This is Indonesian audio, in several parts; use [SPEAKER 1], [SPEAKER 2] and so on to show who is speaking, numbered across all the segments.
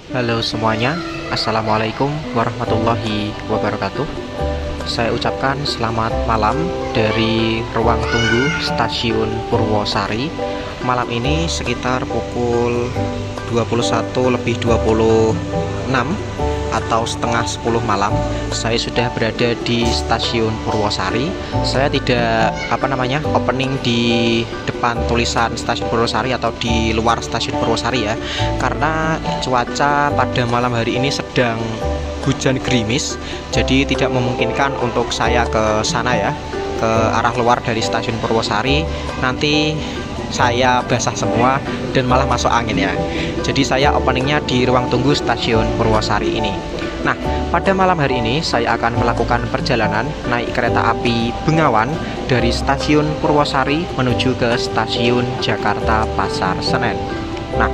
[SPEAKER 1] Halo semuanya, Assalamualaikum warahmatullahi wabarakatuh. Saya ucapkan selamat malam dari ruang tunggu stasiun Purwosari. Malam ini sekitar pukul 21:26 atau setengah 10 malam. Saya sudah berada di stasiun Purwosari. Saya tidak opening di depan tulisan stasiun Purwosari atau di luar stasiun Purwosari ya, karena cuaca pada malam hari ini sedang hujan gerimis, jadi tidak memungkinkan untuk saya ke sana ya, ke arah luar dari stasiun Purwosari. Nanti saya basah semua dan malah masuk angin ya. Jadi saya openingnya di ruang tunggu stasiun Purwosari ini. Nah, pada malam hari ini saya akan melakukan perjalanan naik kereta api Bengawan dari stasiun Purwosari menuju ke stasiun Jakarta Pasar Senen. Nah,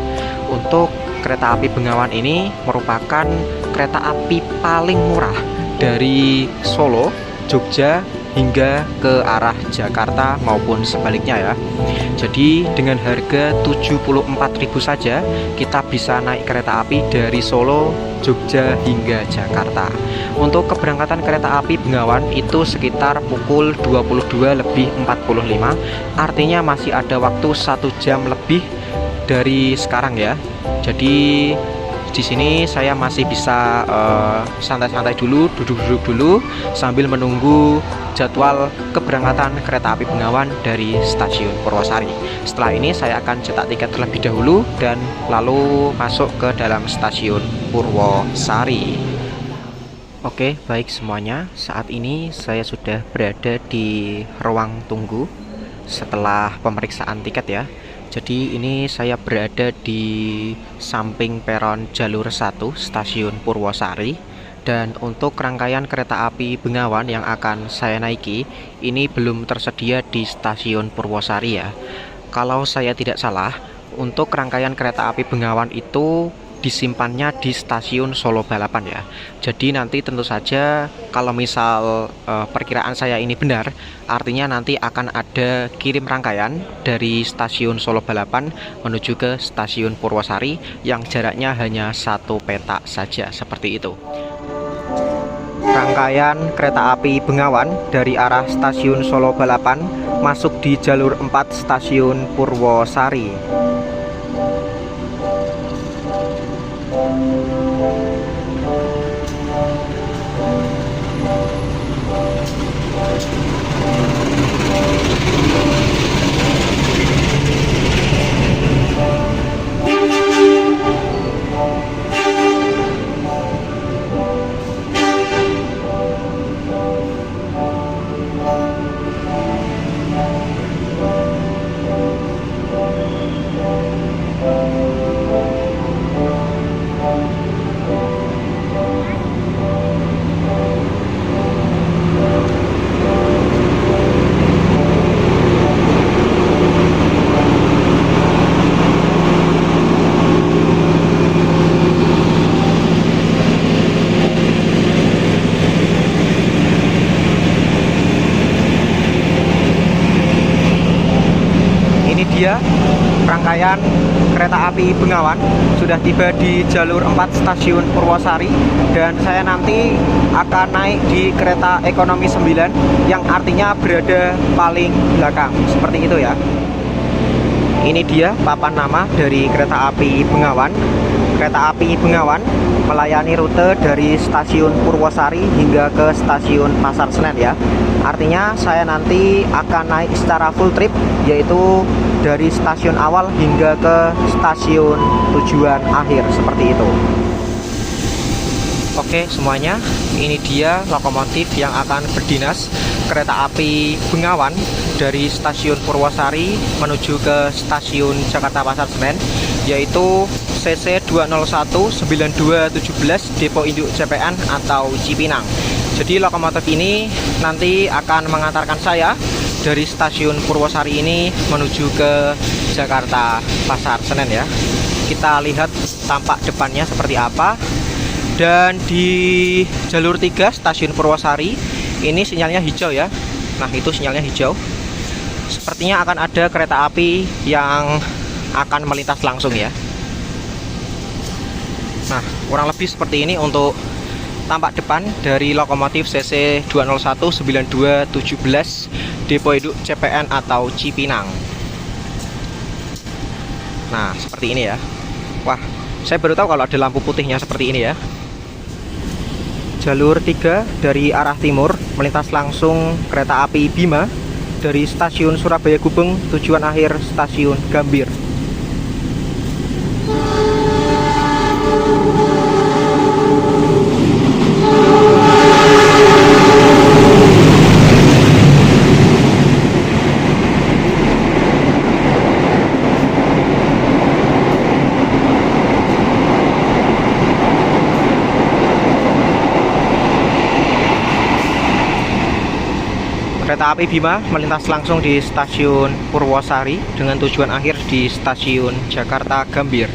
[SPEAKER 1] untuk kereta api Bengawan ini merupakan kereta api paling murah dari Solo, Jogja hingga ke arah Jakarta maupun sebaliknya ya. Jadi dengan harga 74.000 saja kita bisa naik kereta api dari Solo, Jogja hingga Jakarta. Untuk keberangkatan kereta api Bengawan itu sekitar pukul 22:45, artinya masih ada waktu 1 jam lebih dari sekarang ya. Jadi di sini saya masih bisa santai-santai dulu, duduk-duduk dulu sambil menunggu jadwal keberangkatan kereta api Bengawan dari stasiun Purwosari. Setelah ini saya akan cetak tiket terlebih dahulu dan lalu masuk ke dalam stasiun Purwosari. Oke, baik semuanya. Saat ini saya sudah berada di ruang tunggu setelah pemeriksaan tiket ya. Jadi ini saya berada di samping peron jalur 1 stasiun Purwosari. Dan untuk rangkaian kereta api Bengawan yang akan saya naiki ini belum tersedia di stasiun Purwosari ya. Kalau saya tidak salah, untuk rangkaian kereta api Bengawan itu disimpannya di stasiun Solo Balapan ya. Jadi nanti tentu saja kalau misal perkiraan saya ini benar, artinya nanti akan ada kirim rangkaian dari stasiun Solo Balapan menuju ke stasiun Purwosari yang jaraknya hanya 1 petak saja, seperti itu. Rangkaian kereta api Bengawan dari arah stasiun Solo Balapan masuk di jalur 4 stasiun Purwosari. Dia rangkaian kereta api Bengawan sudah tiba di jalur 4 stasiun Purwosari, dan saya nanti akan naik di kereta ekonomi 9 yang artinya berada paling belakang, seperti itu ya. Ini dia papan nama dari kereta api Bengawan. Kereta api Bengawan melayani rute dari stasiun Purwosari hingga ke stasiun Pasar Senen ya. Artinya saya nanti akan naik secara full trip, yaitu dari stasiun awal hingga ke stasiun tujuan akhir, seperti itu. Oke semuanya, ini dia lokomotif yang akan berdinas kereta api Bengawan dari stasiun Purwosari menuju ke stasiun Jakarta Pasar Senen, yaitu CC 2019217 Depo Induk CPN atau Cipinang. Jadi lokomotif ini nanti akan mengantarkan saya dari stasiun Purwosari ini menuju ke Jakarta Pasar Senen ya. Kita lihat tampak depannya seperti apa. Dan di jalur 3 stasiun Purwosari ini sinyalnya hijau ya. Nah itu sinyalnya hijau. Sepertinya akan ada kereta api yang akan melintas langsung ya. Nah, kurang lebih seperti ini untuk tampak depan dari lokomotif CC 201-9217 depo induk CPN atau Cipinang. Nah, seperti ini ya. Wah, saya baru tahu kalau ada lampu putihnya seperti ini ya. Jalur 3 dari arah timur melintas langsung kereta api Bima dari stasiun Surabaya Gubeng, tujuan akhir stasiun Gambir. Kereta api Bima melintas langsung di stasiun Purwosari dengan tujuan akhir di stasiun Jakarta Gambir.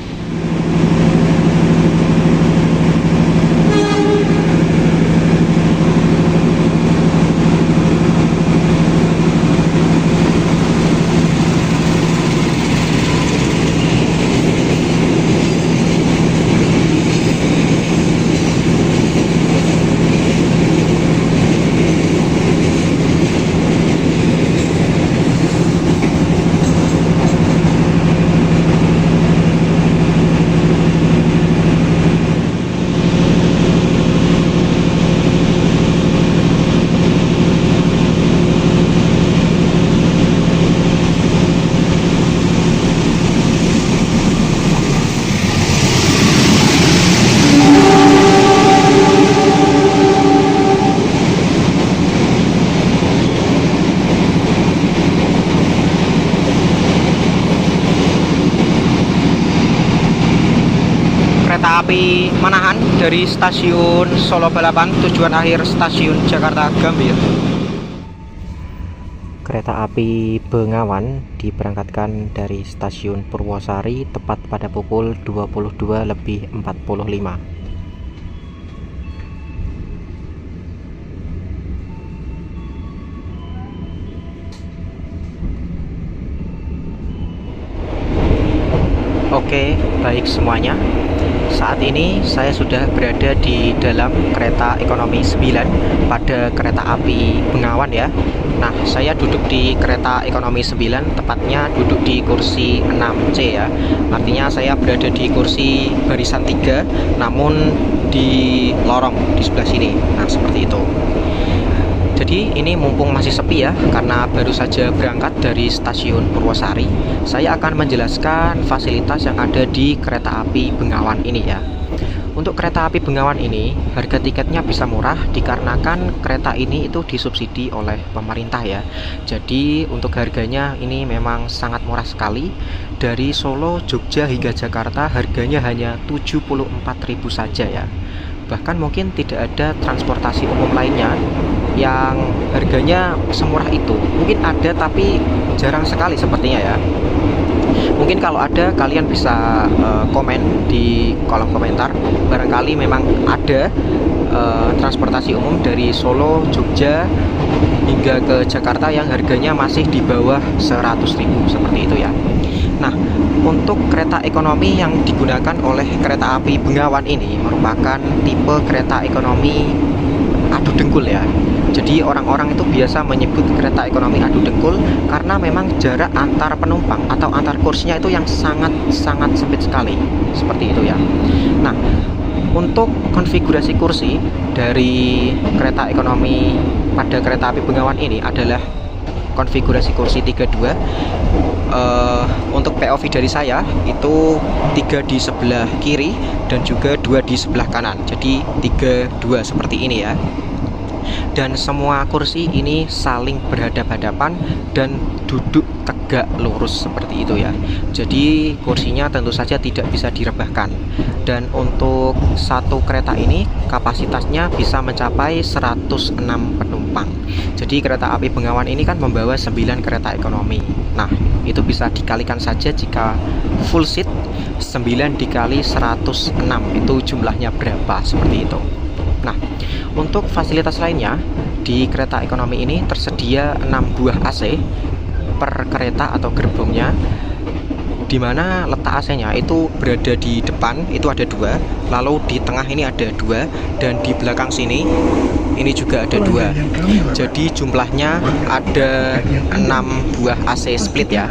[SPEAKER 1] Kereta api Manahan dari stasiun Solo Balapan, tujuan akhir stasiun Jakarta Gambir. Kereta api Bengawan diberangkatkan dari stasiun Purwosari tepat pada pukul 22:45. Oke, baik semuanya. Saat ini saya sudah berada di dalam kereta ekonomi 9 pada kereta api Bengawan ya. Nah, saya duduk di kereta ekonomi 9, tepatnya duduk di kursi 6C ya. Artinya saya berada di kursi barisan 3, namun di lorong di sebelah sini. Nah, seperti itu. Jadi ini mumpung masih sepi ya, karena baru saja berangkat dari stasiun Purwosari, saya akan menjelaskan fasilitas yang ada di kereta api Bengawan ini ya. Untuk kereta api Bengawan ini, harga tiketnya bisa murah dikarenakan kereta ini itu disubsidi oleh pemerintah ya. Jadi untuk harganya ini memang sangat murah sekali. Dari Solo, Jogja hingga Jakarta harganya hanya 74.000 saja ya. Bahkan mungkin tidak ada transportasi umum lainnya yang harganya semurah itu. Mungkin ada tapi jarang sekali sepertinya ya. Mungkin kalau ada kalian bisa komen di kolom komentar. Barangkali memang ada transportasi umum dari Solo, Jogja hingga ke Jakarta yang harganya masih di bawah 100.000 seperti itu ya. Nah, untuk kereta ekonomi yang digunakan oleh kereta api Bengawan ini merupakan tipe kereta ekonomi adu dengkul ya. Jadi orang-orang itu biasa menyebut kereta ekonomi adu dengkul karena memang jarak antar penumpang atau antar kursinya itu yang sangat sempit sekali. Seperti itu ya. Nah, untuk konfigurasi kursi dari kereta ekonomi pada kereta api Bengawan ini adalah konfigurasi kursi 32. Untuk POV dari saya itu 3 di sebelah kiri dan juga 2 di sebelah kanan. Jadi 3-2 seperti ini ya. Dan semua kursi ini saling berhadap-hadapan dan duduk tegak lurus seperti itu ya. Jadi kursinya tentu saja tidak bisa direbahkan. Dan untuk satu kereta ini kapasitasnya bisa mencapai 106 penumpang. Jadi kereta api Bengawan ini kan membawa 9 kereta ekonomi. Nah, itu bisa dikalikan saja jika full seat 9 dikali 106 itu jumlahnya berapa seperti itu. Nah, untuk fasilitas lainnya di kereta ekonomi ini tersedia 6 buah AC per kereta atau gerbongnya. di mana letak AC-nya itu berada di depan, itu ada 2, lalu di tengah ini ada 2, dan di belakang sini ini juga ada 2. Jadi jumlahnya ada 6 buah AC split ya,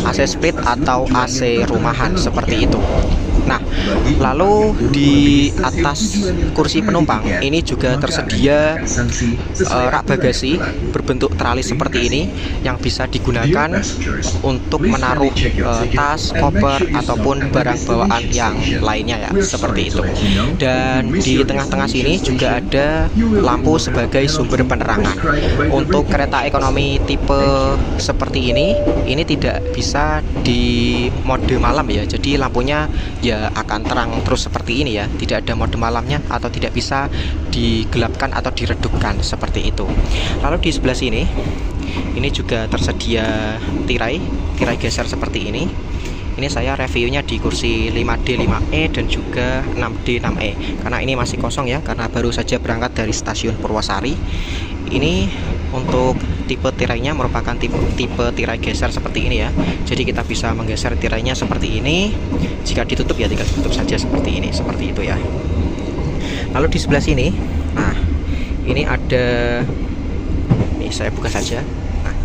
[SPEAKER 1] AC split atau AC rumahan seperti itu. Nah, lalu di atas kursi penumpang ini juga tersedia rak bagasi berbentuk tralis seperti ini yang bisa digunakan untuk menaruh tas, koper ataupun barang bawaan yang lainnya ya, seperti itu. Dan di tengah-tengah sini juga ada lampu sebagai sumber penerangan. Untuk kereta ekonomi tipe seperti ini tidak bisa di mode malam ya. Jadi lampunya ya akan terang terus seperti ini ya, tidak ada mode malamnya atau tidak bisa digelapkan atau diredupkan seperti itu. Lalu di sebelah sini ini juga tersedia tirai geser seperti ini. Ini saya reviewnya di kursi 5D 5E dan juga 6D 6E karena ini masih kosong ya, karena baru saja berangkat dari stasiun Purwosari. Ini untuk tipe tirainya merupakan tipe tirai geser seperti ini ya. Jadi kita bisa menggeser tirainya seperti ini. Jika ditutup ya tinggal ditutup saja seperti ini, seperti itu ya. Lalu di sebelah sini, nah ini ada, ini saya buka saja. Nah,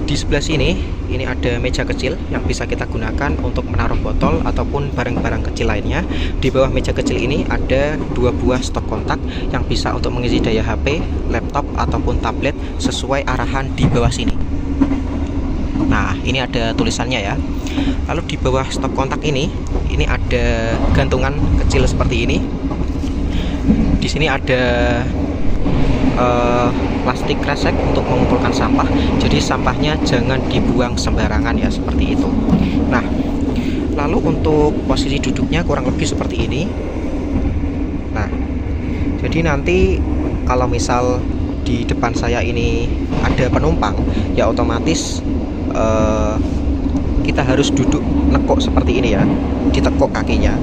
[SPEAKER 1] di sebelah sini ini ada meja kecil yang bisa kita gunakan untuk menaruh botol ataupun barang-barang kecil lainnya. Di bawah meja kecil ini ada 2 buah stop kontak yang bisa untuk mengisi daya HP, laptop ataupun tablet sesuai arahan di bawah sini. Nah, ini ada tulisannya ya. Lalu di bawah stop kontak ini ada gantungan kecil seperti ini. Di sini ada plastik kresek untuk mengumpulkan sampah. Jadi sampahnya jangan dibuang sembarangan ya, seperti itu. Nah, lalu untuk posisi duduknya kurang lebih seperti ini. Nah, jadi nanti kalau misal di depan saya ini ada penumpang ya otomatis kita harus duduk nekuk seperti ini ya, ditekuk kakinya.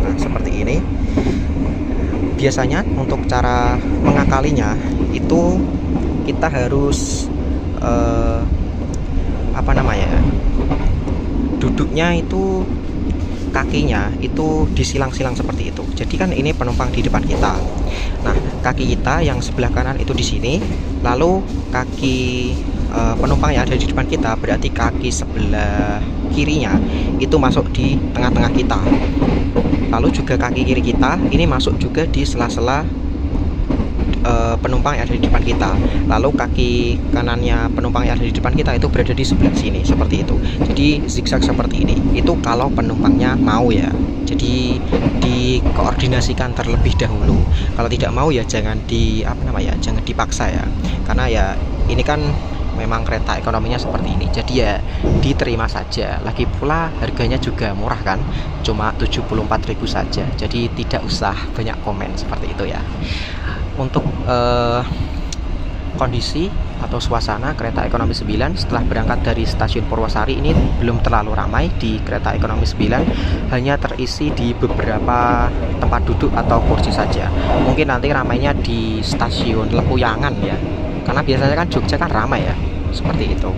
[SPEAKER 1] Nah, seperti ini. Biasanya untuk cara mengakalinya itu kita harus duduknya itu kakinya itu disilang-silang seperti itu. Jadi kan ini penumpang di depan kita. Nah, kaki kita yang sebelah kanan itu di sini, lalu kaki penumpang yang ada di depan kita, berarti kaki sebelah kirinya itu masuk di tengah-tengah kita. Lalu juga kaki kiri kita ini masuk juga di sela-sela penumpang yang ada di depan kita. Lalu kaki kanannya penumpang yang ada di depan kita itu berada di sebelah sini, seperti itu. Jadi zigzag seperti ini. Itu kalau penumpangnya mau ya. Jadi dikoordinasikan terlebih dahulu. Kalau tidak mau ya jangan jangan dipaksa ya. Karena ya ini kan memang kereta ekonominya seperti ini, jadi ya diterima saja. Lagi pula harganya juga murah kan, cuma 74.000 saja, jadi tidak usah banyak komen seperti itu ya. Untuk kondisi atau suasana kereta ekonomi 9 setelah berangkat dari stasiun Purwosari ini belum terlalu ramai. Di kereta ekonomi 9 hanya terisi di beberapa tempat duduk atau kursi saja. Mungkin nanti ramainya di stasiun Lepuyangan ya, karena biasanya kan Jogja kan ramai ya, seperti itu.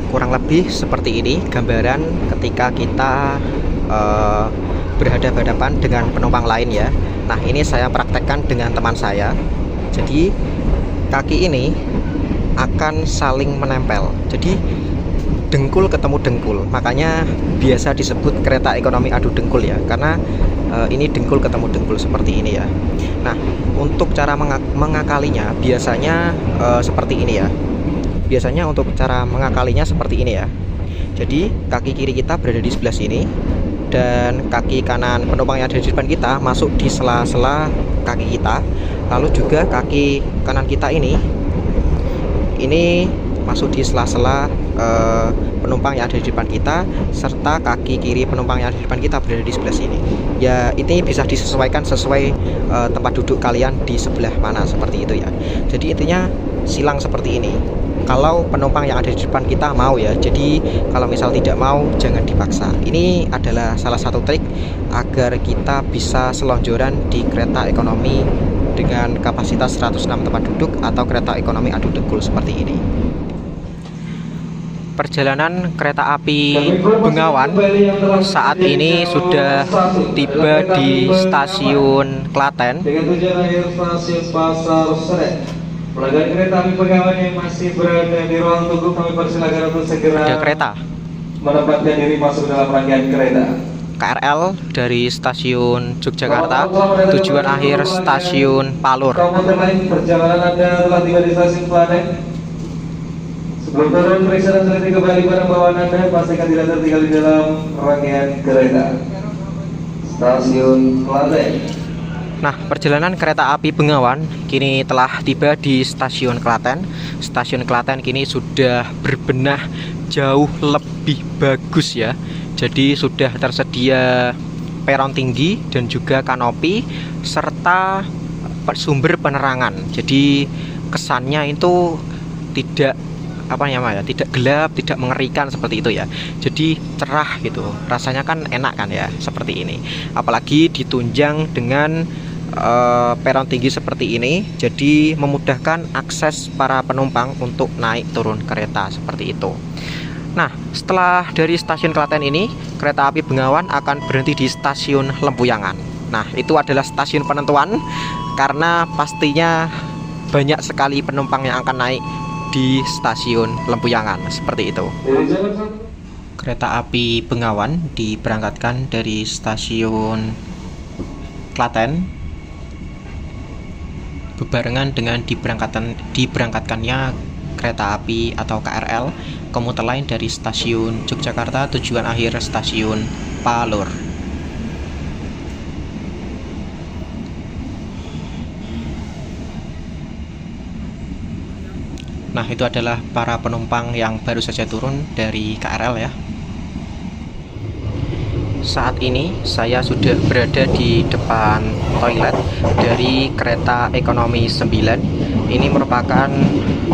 [SPEAKER 1] Kurang lebih seperti ini gambaran ketika kita berhadapan-hadapan dengan penumpang lain ya. Nah, ini saya praktekkan dengan teman saya. Jadi kaki ini akan saling menempel, jadi dengkul ketemu dengkul, makanya biasa disebut kereta ekonomi adu dengkul ya, karena ini dengkul ketemu dengkul seperti ini ya. Nah, untuk cara mengakalinya biasanya seperti ini ya. Biasanya untuk cara mengakalinya seperti ini ya. Jadi kaki kiri kita berada di sebelah sini dan kaki kanan penumpang yang ada di depan kita masuk di sela-sela kaki kita. Lalu juga kaki kanan kita ini masuk di sela-sela penumpang yang ada di depan kita, serta kaki kiri penumpang yang ada di depan kita berada di sebelah sini. Ya, ini bisa disesuaikan sesuai tempat duduk kalian di sebelah mana, seperti itu ya. Jadi intinya silang seperti ini. Kalau penumpang yang ada di depan kita mau ya. Jadi kalau misal tidak mau jangan dipaksa. Ini adalah salah satu trik agar kita bisa selonjoran di kereta ekonomi dengan kapasitas 106 tempat duduk atau kereta ekonomi adu dengkul seperti ini. perjalanan kereta api Bengawan saat ini sudah tiba di stasiun Klaten.
[SPEAKER 2] Dengan tujuan akhir stasiun Pasar Senen. Pelanggan kereta api Bengawan yang masih berada di ruang tunggu kami persilakan untuk segera
[SPEAKER 1] Ada kereta
[SPEAKER 2] menempatkan diri masuk dalam rangkaian kereta.
[SPEAKER 1] KRL dari stasiun Yogyakarta, tujuan akhir stasiun Palur.
[SPEAKER 2] Komuter lain perjalanan Anda telah tiba di stasiun Klaten. Sebelum turun, periksa dan teliti kembali barang bawaan Anda, pastikan tidak tertinggal di dalam rangkaian kereta. Stasiun Klaten.
[SPEAKER 1] Nah, perjalanan kereta api Bengawan kini telah tiba di stasiun Klaten. Stasiun Klaten kini sudah berbenah jauh lebih bagus ya. Jadi sudah tersedia peron tinggi dan juga kanopi serta sumber penerangan. Jadi kesannya itu tidak tidak gelap, tidak mengerikan seperti itu ya. Jadi cerah gitu. Rasanya kan enak kan ya seperti ini. Apalagi ditunjang dengan peron tinggi seperti ini, jadi memudahkan akses para penumpang untuk naik turun kereta seperti itu. Nah, setelah dari stasiun Klaten ini, kereta api Bengawan akan berhenti di stasiun Lempuyangan. Nah, itu adalah stasiun penentuan karena pastinya banyak sekali penumpang yang akan naik di stasiun Lempuyangan seperti itu. Kereta api Bengawan diberangkatkan dari stasiun Klaten bebarengan dengan diberangkatkannya kereta api atau KRL komuter lain dari stasiun Yogyakarta, tujuan akhir stasiun Palur. Nah, itu adalah para penumpang yang baru saja turun dari KRL ya. Saat ini saya sudah berada di depan toilet dari kereta ekonomi 9. Ini merupakan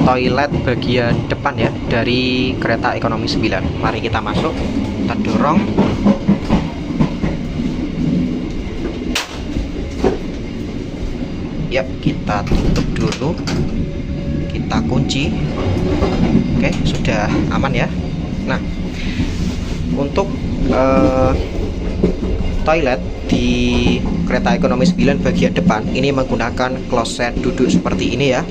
[SPEAKER 1] toilet bagian depan ya dari kereta ekonomi 9. Mari kita masuk, kita dorong. Yap, kita tutup dulu. Kita kunci. Oke, sudah aman ya. Nah, untuk toilet di kereta ekonomi 9 bagian depan ini menggunakan kloset duduk seperti ini ya.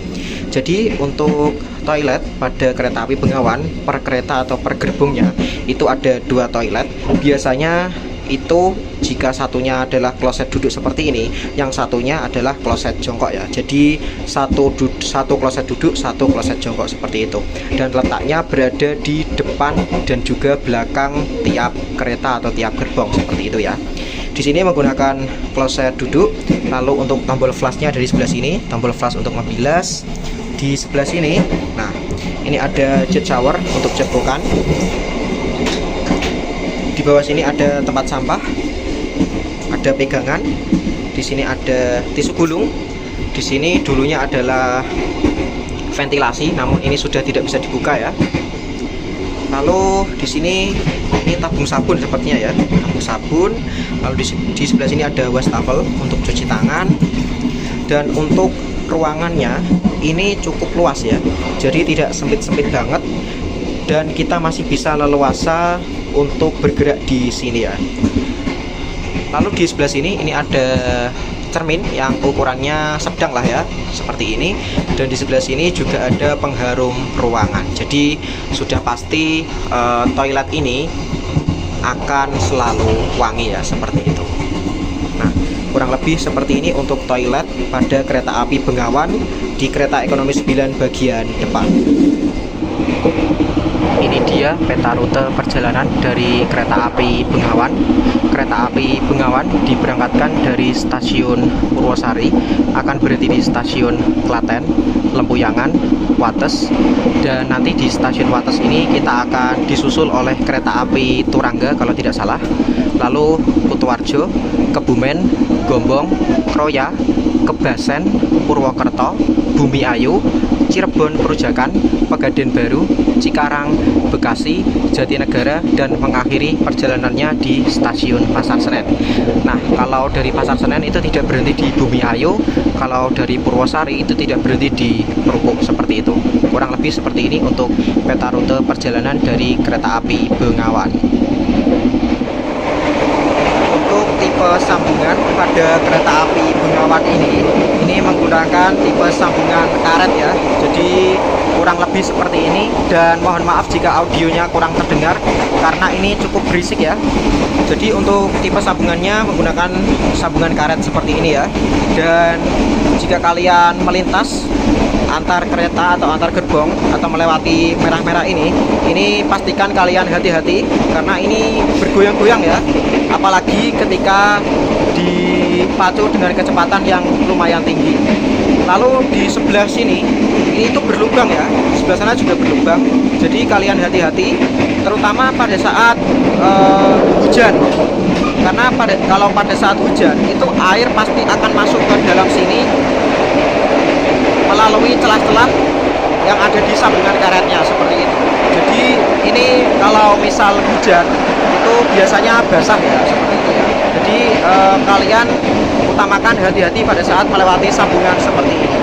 [SPEAKER 1] Jadi untuk toilet pada kereta api Bengawan per kereta atau per gerbongnya itu ada 2 toilet. Biasanya itu jika satunya adalah kloset duduk seperti ini, yang satunya adalah kloset jongkok ya. Jadi satu kloset duduk, satu kloset jongkok seperti itu. Dan letaknya berada di depan dan juga belakang tiap kereta atau tiap gerbong seperti itu ya. Di sini menggunakan kloset duduk. Lalu untuk tombol flashnya dari sebelah sini, tombol flash untuk ngebilas. Di sebelah sini, nah ini ada jet shower untuk cebokan. Di bawah sini ada tempat sampah, ada pegangan. Di sini ada tisu gulung. Di sini dulunya adalah ventilasi, namun ini sudah tidak bisa dibuka ya. Lalu di sini ini tabung sabun sepertinya ya, tabung sabun. Lalu di sebelah sini ada wastafel untuk cuci tangan. Dan untuk ruangannya ini cukup luas ya, jadi tidak sempit-sempit banget dan kita masih bisa leluasa untuk bergerak di sini ya. Lalu di sebelah sini ini ada cermin yang ukurannya sedang lah ya, seperti ini. Dan di sebelah sini juga ada pengharum ruangan. Jadi sudah pasti toilet ini akan selalu wangi ya, seperti itu. Nah, kurang lebih seperti ini untuk toilet pada kereta api Bengawan di kereta ekonomi 9 bagian depan. Ini dia peta rute perjalanan dari kereta api Bengawan. Kereta api Bengawan diberangkatkan dari stasiun Purwosari, akan berhenti di stasiun Klaten, Lempuyangan, Wates, dan nanti di stasiun Wates ini kita akan disusul oleh kereta api Turangga kalau tidak salah, lalu Kutoarjo, Kebumen, Gombong, Kroya, Kebasen, Purwokerto, Bumi Ayu, Cirebon Perujakan, Pegadaian Baru, Cikarang, Bekasi, Jatinegara, dan mengakhiri perjalanannya di stasiun Pasar Senen. Nah, kalau dari Pasar Senen itu tidak berhenti di Bumiayu, kalau dari Purwosari itu tidak berhenti di Krukuk, seperti itu. Kurang lebih seperti ini untuk peta rute perjalanan dari kereta api Bengawan. Untuk tipe sambungan pada kereta api Bengawan ini menggunakan tipe sambungan karet ya. Jadi kurang lebih seperti ini, dan mohon maaf jika audionya kurang terdengar karena ini cukup berisik ya. Jadi untuk tipe sambungannya menggunakan sambungan karet seperti ini ya. Dan jika kalian melintas antar kereta atau antar gerbong atau melewati merah-merah ini pastikan kalian hati-hati karena ini bergoyang-goyang ya, apalagi ketika dipacu dengan kecepatan yang lumayan tinggi. Lalu di sebelah sini ini itu berlubang ya, sebelah sana juga berlubang, jadi kalian hati-hati terutama pada saat hujan, karena kalau pada saat hujan itu air pasti akan masuk ke dalam sini melalui celah-celah yang ada di sambungan karetnya seperti itu. Jadi ini kalau misal hujan itu biasanya basah ya, seperti itu ya. Jadi kalian utamakan hati-hati pada saat melewati sambungan seperti ini.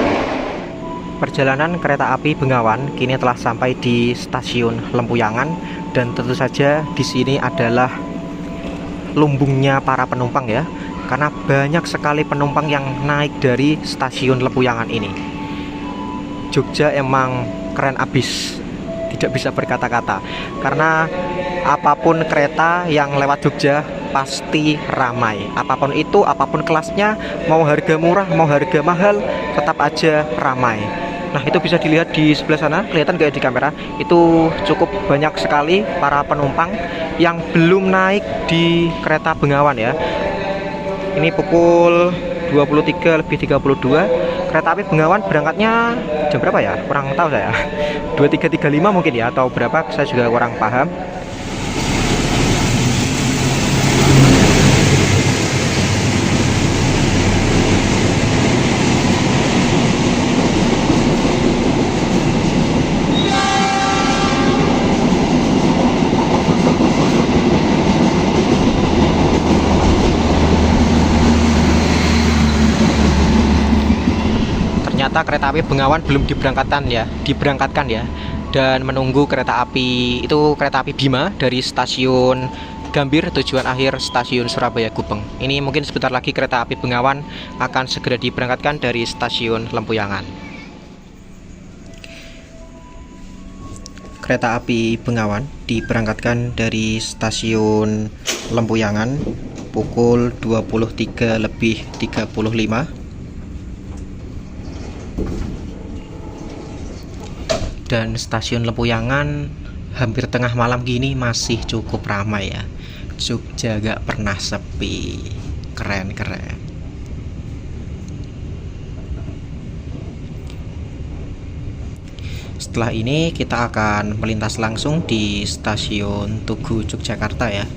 [SPEAKER 1] Perjalanan kereta api Bengawan kini telah sampai di stasiun Lempuyangan, dan tentu saja di sini adalah lumbungnya para penumpang ya, karena banyak sekali penumpang yang naik dari stasiun Lempuyangan ini. Jogja emang keren abis, tidak bisa berkata-kata, karena apapun kereta yang lewat Jogja pasti ramai. Apapun itu, apapun kelasnya, mau harga murah, mau harga mahal, tetap aja ramai. Nah, itu bisa dilihat di sebelah sana, kelihatan kayak di kamera, itu cukup banyak sekali para penumpang yang belum naik di kereta Bengawan ya. Ini pukul 23:32. Kereta api Bengawan berangkatnya jam berapa ya? Kurang tahu saya. 23.35 mungkin ya, atau berapa, saya juga kurang paham. Ternyata kereta api Bengawan belum diberangkatkan ya, dan menunggu kereta api itu, kereta api Bima dari stasiun Gambir tujuan akhir stasiun Surabaya Gubeng. Ini mungkin sebentar lagi kereta api Bengawan akan segera diberangkatkan dari stasiun Lempuyangan. Kereta api Bengawan diberangkatkan dari stasiun Lempuyangan pukul 23:35. Dan stasiun Lempuyangan hampir tengah malam gini masih cukup ramai ya. Jogja gak pernah sepi. Keren-keren. Setelah ini kita akan melintas langsung di stasiun Tugu Yogyakarta ya.